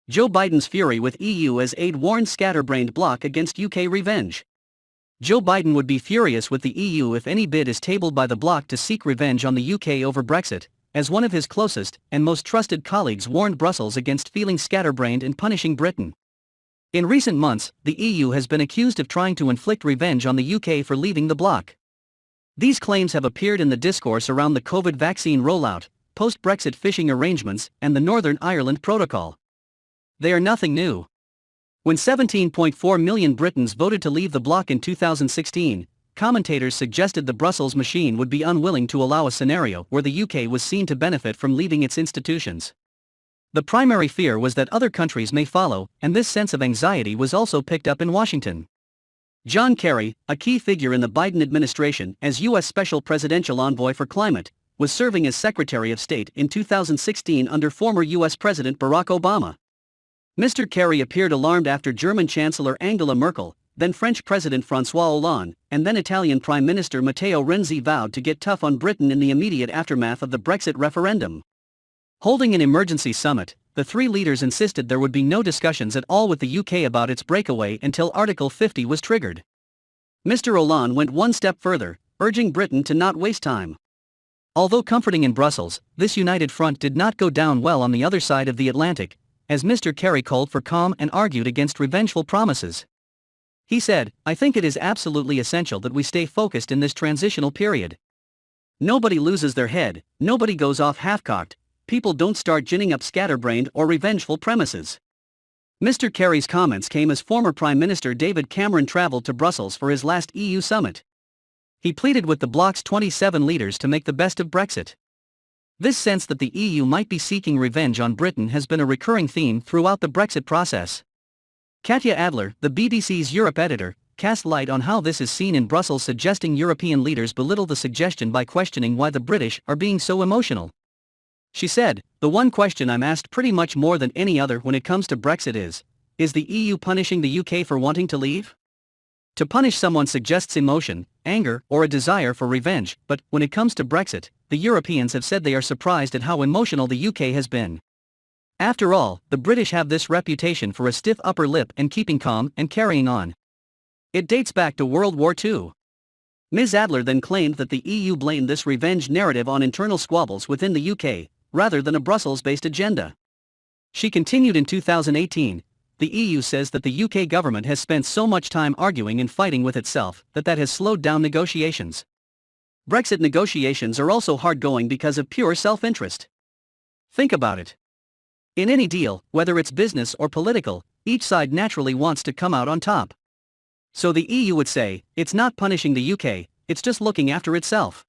Joe Biden's fury with EU as aide warns scatterbrained bloc against UK revenge. Joe Biden would be furious with the EU if any bid is tabled by the bloc to seek revenge on the UK over Brexit, as one of his closest and most trusted colleagues warned Brussels against feeling scatterbrained in punishing Britain. In recent months, the EU has been accused of trying to inflict revenge on the UK for leaving the bloc. These claims have appeared in the discourse around the COVID vaccine rollout, post-Brexit fishing arrangements, and the Northern Ireland Protocol. They are nothing new. When 17.4 million Britons voted to leave the bloc in 2016, commentators suggested the Brussels machine would be unwilling to allow a scenario where the UK was seen to benefit from leaving its institutions. The primary fear was that other countries may follow, and this sense of anxiety was also picked up in Washington. John Kerry, a key figure in the Biden administration as U.S. Special Presidential Envoy for Climate, was serving as Secretary of State in 2016 under former U.S. President Barack Obama. Mr. Kerry appeared alarmed after German Chancellor Angela Merkel, then French President François Hollande, and then Italian Prime Minister Matteo Renzi vowed to get tough on Britain in the immediate aftermath of the Brexit referendum. Holding an emergency summit, the three leaders insisted there would be no discussions at all with the UK about its breakaway until Article 50 was triggered. Mr. Hollande went one step further, urging Britain to not waste time. Although comforting in Brussels, this united front did not go down well on the other side of the Atlantic, as Mr. Kerry called for calm and argued against revengeful promises. He said, "I think it is absolutely essential that we stay focused in this transitional period. Nobody loses their head, nobody goes off half-cocked, people don't start ginning up scatterbrained or revengeful premises." Mr. Kerry's comments came as former Prime Minister David Cameron travelled to Brussels for his last EU summit. He pleaded with the bloc's 27 leaders to make the best of Brexit. This sense that the EU might be seeking revenge on Britain has been a recurring theme throughout the Brexit process. Katya Adler, the BBC's Europe editor, cast light on how this is seen in Brussels, suggesting European leaders belittle the suggestion by questioning why the British are being so emotional. She said, "The one question I'm asked pretty much more than any other when it comes to Brexit is the EU punishing the UK for wanting to leave? To punish someone suggests emotion, anger, or a desire for revenge, but when it comes to Brexit, the Europeans have said they are surprised at how emotional the UK has been. After all, the British have this reputation for a stiff upper lip and keeping calm and carrying on. It dates back to World War II." Ms. Adler then claimed that the EU blamed this revenge narrative on internal squabbles within the UK, rather than a Brussels-based agenda. She continued in 2018, "The EU says that the UK government has spent so much time arguing and fighting with itself that has slowed down negotiations. Brexit negotiations are also hard going because of pure self-interest. Think about it. In any deal, whether it's business or political, each side naturally wants to come out on top. So the EU would say, it's not punishing the UK, it's just looking after itself.